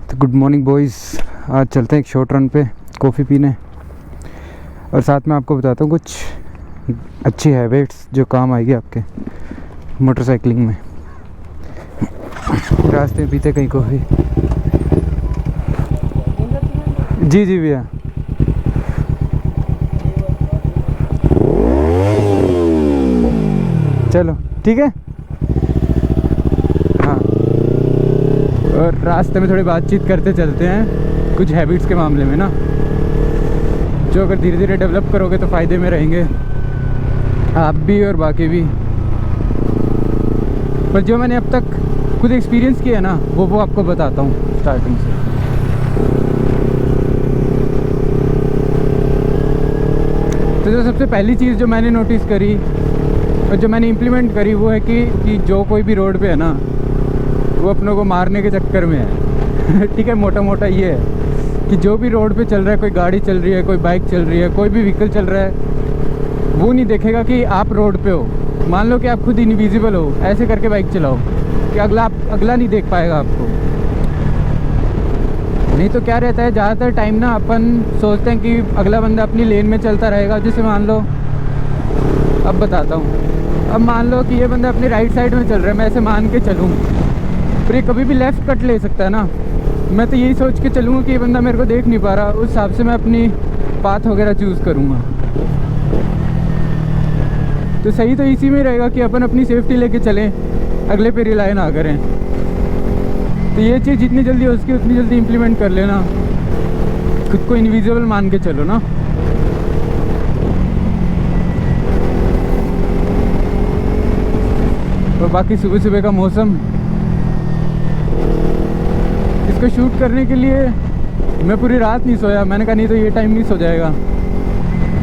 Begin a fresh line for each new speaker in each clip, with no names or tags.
तो good morning boys. आज चलते हैं एक शॉर्ट रन पे कॉफ़ी पीने, और साथ में आपको बताता हूँ कुछ अच्छी हैबिट्स जो काम आएगी आपके मोटरसाइकिलिंग में। रास्ते में पीते कहीं कॉफ़ी। जी जी भैया। चलो ठीक है। हाँ, और रास्ते में थोड़ी बातचीत करते चलते हैं कुछ हैबिट्स के मामले में ना, जो अगर धीरे धीरे डेवलप करोगे तो फ़ायदे में रहेंगे आप भी और बाकी भी। पर जो मैंने अब तक खुद एक्सपीरियंस किया है ना, वो आपको बताता हूँ स्टार्टिंग से। तो जो सबसे पहली चीज़ जो मैंने नोटिस करी और जो मैंने इम्प्लीमेंट करी वो है कि जो कोई भी रोड पे है ना, वो अपनों को मारने के चक्कर में है। ठीक है, मोटा मोटा ये है कि जो भी रोड पे चल रहा है, कोई गाड़ी चल रही है, कोई बाइक चल रही है, कोई भी व्हीकल चल रहा है, वो नहीं देखेगा कि आप रोड पे हो। मान लो कि आप खुद इनविजिबल हो, ऐसे करके बाइक चलाओ कि अगला नहीं देख पाएगा आपको। नहीं तो क्या रहता है, ज़्यादातर टाइम ना अपन सोचते हैं कि अगला बंदा अपनी लेन में चलता रहेगा। जैसे मान लो, अब बताता हूँ, अब मान लो कि ये बंदा अपनी राइट साइड में चल रहा है, मैं ऐसे मान के चलूँ, फिर ये कभी भी लेफ़्ट कट ले सकता है ना। मैं तो यही सोच के चलूँगा कि ये बंदा मेरे को देख नहीं पा रहा, उस हिसाब से मैं अपनी पाथ वगैरह चूज़ करूँगा। तो सही तो इसी में रहेगा कि अपन अपनी सेफ्टी लेके चलें, अगले पे रिलाई ना करें। तो ये चीज़ जितनी जल्दी हो सके उतनी जल्दी इम्प्लीमेंट कर लेना, खुद को इनविजिबल मान के चलो ना। और बाकी सुबह सुबह का मौसम, इसको शूट करने के लिए मैं पूरी रात नहीं सोया। मैंने कहा नहीं तो ये टाइम नहीं सो जाएगा।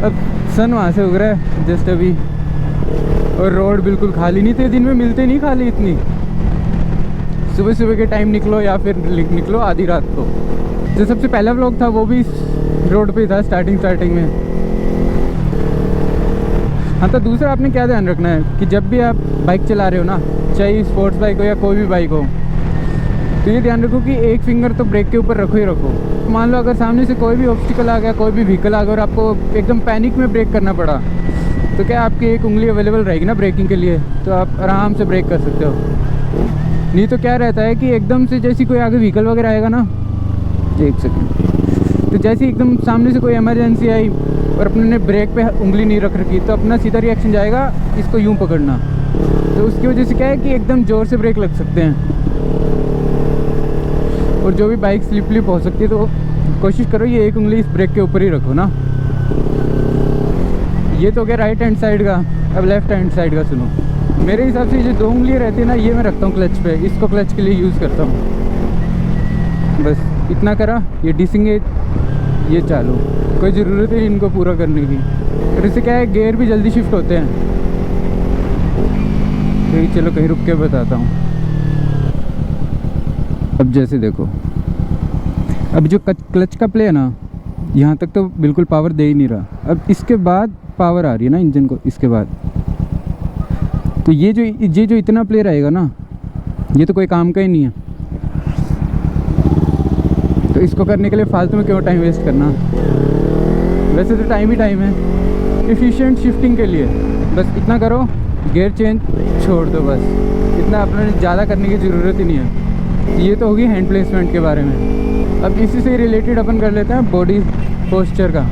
अब सन वहाँ से उग रहा है जस्ट अभी, और रोड बिल्कुल खाली नहीं थे। दिन में मिलते नहीं खाली इतनी। सुबह सुबह के टाइम निकलो या फिर निकलो आधी रात को। जो सबसे पहला व्लॉग था वो भी रोड पे था स्टार्टिंग में। हाँ, तो दूसरा आपने क्या ध्यान रखना है कि जब भी आप बाइक चला रहे हो ना, चाहे स्पोर्ट्स बाइक हो या कोई भी बाइक हो, तो ये ध्यान रखो कि एक फिंगर तो ब्रेक के ऊपर रखो ही रखो। मान लो अगर सामने से कोई भी ऑब्स्टिकल आ गया, कोई भी व्हीकल आ गया और आपको एकदम पैनिक में ब्रेक करना पड़ा, तो क्या आपकी एक उंगली अवेलेबल रहेगी ना ब्रेकिंग के लिए, तो आप आराम से ब्रेक कर सकते हो। नहीं तो क्या रहता है कि एकदम से जैसी कोई आगे व्हीकल वगैरह आएगा ना, एक सेकेंड, तो जैसे एकदम सामने से कोई इमरजेंसी आई और अपने ने ब्रेक पे उंगली नहीं रख रखी, तो अपना सीधा रिएक्शन जाएगा इसको यूं पकड़ना। तो उसकी वजह से क्या है कि एकदम ज़ोर से ब्रेक लग सकते हैं, और जो भी बाइक स्लिप हो सकती है। तो कोशिश करो ये एक उंगली इस ब्रेक के ऊपर ही रखो ना। ये तो क्या राइट हैंड साइड का। अब लेफ्ट हैंड साइड का सुनो। मेरे हिसाब से जो दो उंगलियाँ रहती है ना, ये मैं रखता हूँ क्लच पे, इसको क्लच के लिए यूज़ करता हूँ। बस इतना करा, ये डिसेंगेज, ये चालू। कोई ज़रूरत है इनको पूरा करने की। और इससे क्या है, गियर भी जल्दी शिफ्ट होते हैं। तो चलो कहीं रुक के बताता हूँ। अब जैसे देखो, अब जो क्लच का प्ले है ना, यहाँ तक तो बिल्कुल पावर दे ही नहीं रहा। अब इसके बाद पावर आ रही है ना इंजन को, इसके बाद तो ये जो इतना प्ले रहेगा ना, ये तो कोई काम का ही नहीं है। तो इसको करने के लिए फालतू में क्यों टाइम वेस्ट करना। वैसे तो टाइम ही टाइम है एफिशिएंट शिफ्टिंग के लिए। बस इतना करो, गियर चेंज छोड़ दो, बस इतना। अपने ज़्यादा करने की ज़रूरत ही नहीं है। ये तो होगी हैंड प्लेसमेंट के बारे में। अब इसी से रिलेटेड अपन कर लेते हैं बॉडी पोस्चर का,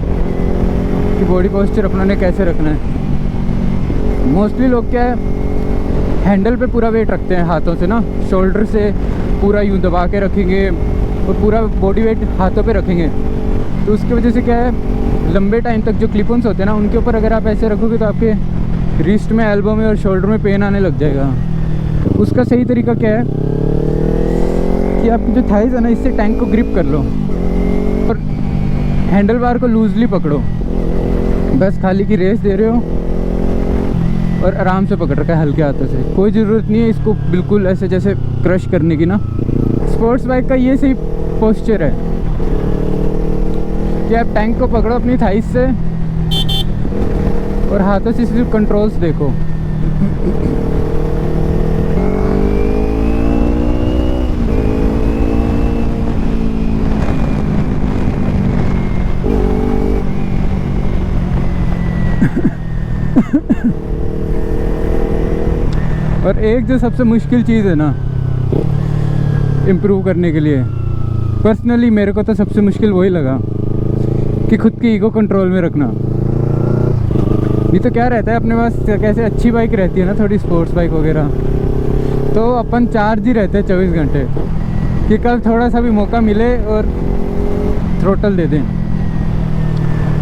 कि बॉडी पोस्चर अपनों ने कैसे रखना है। मोस्टली लोग क्या है, हैंडल पे पूरा वेट रखते हैं हाथों से ना, शोल्डर से पूरा यूँ दबा के रखेंगे और पूरा बॉडी वेट हाथों पे रखेंगे। तो उसकी वजह से क्या है, लंबे टाइम तक जो क्लिप-ऑन्स होते हैं ना, उनके ऊपर अगर आप ऐसे रखोगे तो आपके रिस्ट में, एल्बो में और शोल्डर में पेन आने लग जाएगा। उसका सही तरीका क्या है कि आपकी जो थाइज है ना, इससे टैंक को ग्रिप कर लो और हैंडल बार को लूजली पकड़ो। बस खाली की रेस दे रहे हो और आराम से पकड़ रखा है हल्के हाथों से। कोई ज़रूरत नहीं है इसको बिल्कुल ऐसे जैसे क्रश करने की ना। स्पोर्ट्स बाइक का ये सही पोस्चर है कि आप टैंक को पकड़ो अपनी थाइस से और हाथों से सिर्फ कंट्रोल्स देखो। एक जो सबसे मुश्किल चीज़ है ना इम्प्रूव करने के लिए, पर्सनली मेरे को तो सबसे मुश्किल वही लगा कि खुद की ईगो कंट्रोल में रखना। नहीं तो क्या रहता है अपने पास, कैसे अच्छी बाइक रहती है ना, थोड़ी स्पोर्ट्स बाइक वगैरह, तो अपन चार्ज ही रहते हैं 24 घंटे कि कल थोड़ा सा भी मौका मिले और थ्रोटल दे दें।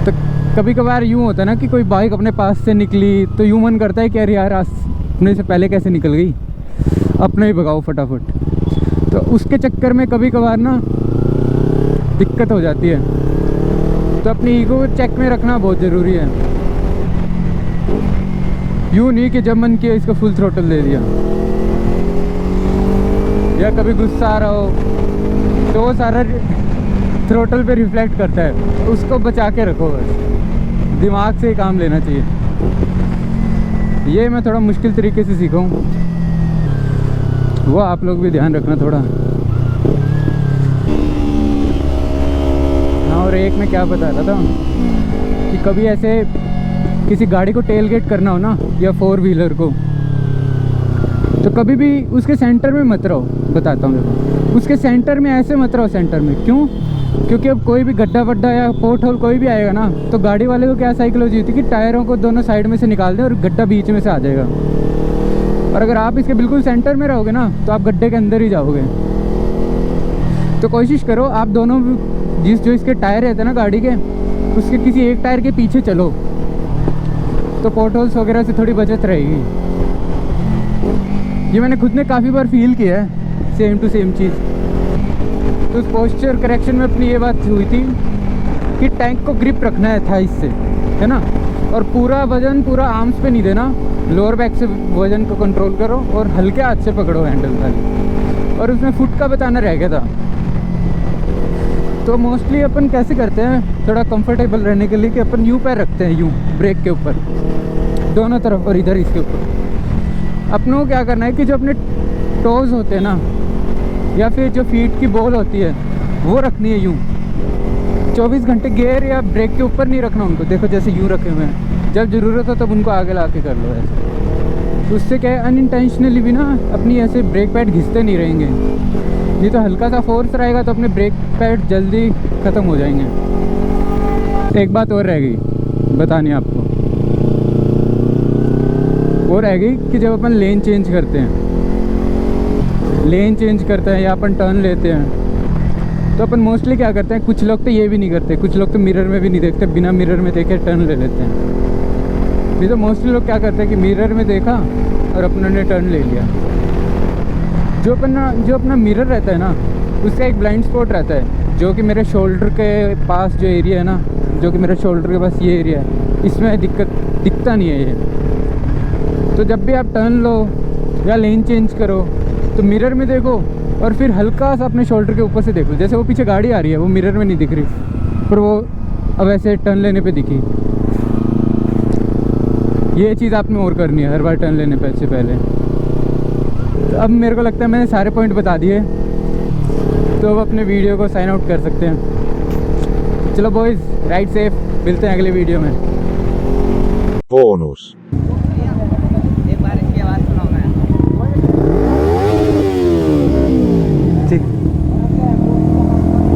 तो कभी कभार यूँ होता है ना कि कोई बाइक अपने पास से निकली तो यूँ मन करता है कि अरे यार अपने से पहले कैसे निकल गई, अपने ही भगाओ फटाफट। तो उसके चक्कर में कभी कभार ना दिक्कत हो जाती है। तो अपनी ईगो चेक में रखना बहुत ज़रूरी है। यूँ नहीं कि जब मन किया इसको फुल थ्रोटल दे दिया, या कभी गुस्सा आ रहा हो तो वो सारा थ्रोटल पे रिफ्लेक्ट करता है, उसको बचा के रखो बस, दिमाग से ही काम लेना चाहिए। ये मैं थोड़ा मुश्किल तरीके से सीखा हूँ, वो आप लोग भी ध्यान रखना थोड़ा। हाँ, और एक मैं क्या बता रहा था कि कभी ऐसे किसी गाड़ी को टेल गेट करना हो ना, या 4 व्हीलर को, तो कभी भी उसके सेंटर में मत रहो। बताता हूँ देखो, उसके सेंटर में ऐसे मत रहो सेंटर में। क्यों? क्योंकि अब कोई भी गड्ढा वड्ढा या पोर्ट होल कोई भी आएगा ना, तो गाड़ी वाले को क्या साइकोलॉजी होती है कि टायरों को दोनों साइड में से निकाल दें और गड्ढा बीच में से आ जाएगा। और अगर आप इसके बिल्कुल सेंटर में रहोगे ना, तो आप गड्ढे के अंदर ही जाओगे। तो कोशिश करो आप दोनों जो इसके टायर रहते हैं ना गाड़ी के, उसके किसी एक टायर के पीछे चलो, तो पोर्ट होल्स वगैरह से थोड़ी बचत रहेगी। ये मैंने खुद ने काफ़ी बार फील किया है, सेम टू सेम चीज़। तो उस पोस्चर करेक्शन में अपनी ये बात हुई थी कि टैंक को ग्रिप रखना है थाइस से, है ना, और पूरा वजन पूरा आर्म्स पे नहीं देना, लोअर बैक से वजन को कंट्रोल करो और हल्के हाथ से पकड़ो हैंडल खाली। और उसमें फुट का बताना रह गया था। तो मोस्टली अपन कैसे करते हैं थोड़ा कंफर्टेबल रहने के लिए कि अपन यूँ पैर रखते हैं, यूँ ब्रेक के ऊपर दोनों तरफ और इधर इसके ऊपर। अपनों को क्या करना है कि जो अपने टोज़ होते हैं ना, या फिर जो फीट की बॉल होती है, वो रखनी है यूँ। 24 घंटे गियर या ब्रेक के ऊपर नहीं रखना उनको। देखो जैसे यूँ रखे हुए हैं, जब ज़रूरत हो तब उनको आगे ला के कर लो ऐसे। तो उससे क्या है, अनइंटेंशनली भी ना अपनी ऐसे ब्रेक पैड घिसते नहीं रहेंगे। नहीं तो हल्का सा फोर्स रहेगा तो अपने ब्रेक पैड जल्दी ख़त्म हो जाएंगे। एक बात और रह गई बतानी आपको, वो रह गई कि जब अपन लेन चेंज करते हैं या अपन टर्न लेते हैं, तो अपन मोस्टली क्या करते हैं, कुछ लोग तो ये भी नहीं करते, कुछ लोग तो मिरर में भी नहीं देखते, बिना मिरर में देखे टर्न ले लेते हैं। नहीं तो मोस्टली लोग क्या करते हैं कि मिरर में देखा और अपने ने टर्न ले लिया। जो अपना मिरर रहता है ना, उसका एक ब्लाइंड स्पॉट रहता है, जो कि मेरे शोल्डर के पास जो एरिया है ना, जो कि मेरे शोल्डर के पास ये एरिया है, इसमें दिखता नहीं है ये। तो जब भी आप टर्न लो या लेन चेंज करो तो मिरर में देखो और फिर हल्का सा अपने शोल्डर के ऊपर से देखो। जैसे वो पीछे गाड़ी आ रही है, वो मिरर में नहीं दिख रही, पर वो अब ऐसे टर्न लेने पे दिखी। ये चीज़ आपने और करनी है हर बार टर्न लेने से पहले। तो अब मेरे को लगता है मैंने सारे पॉइंट बता दिए, तो अब अपने वीडियो को साइन आउट कर सकते हैं। चलो बॉयज़, राइड सेफ, मिलते हैं अगले वीडियो में।
Bonus.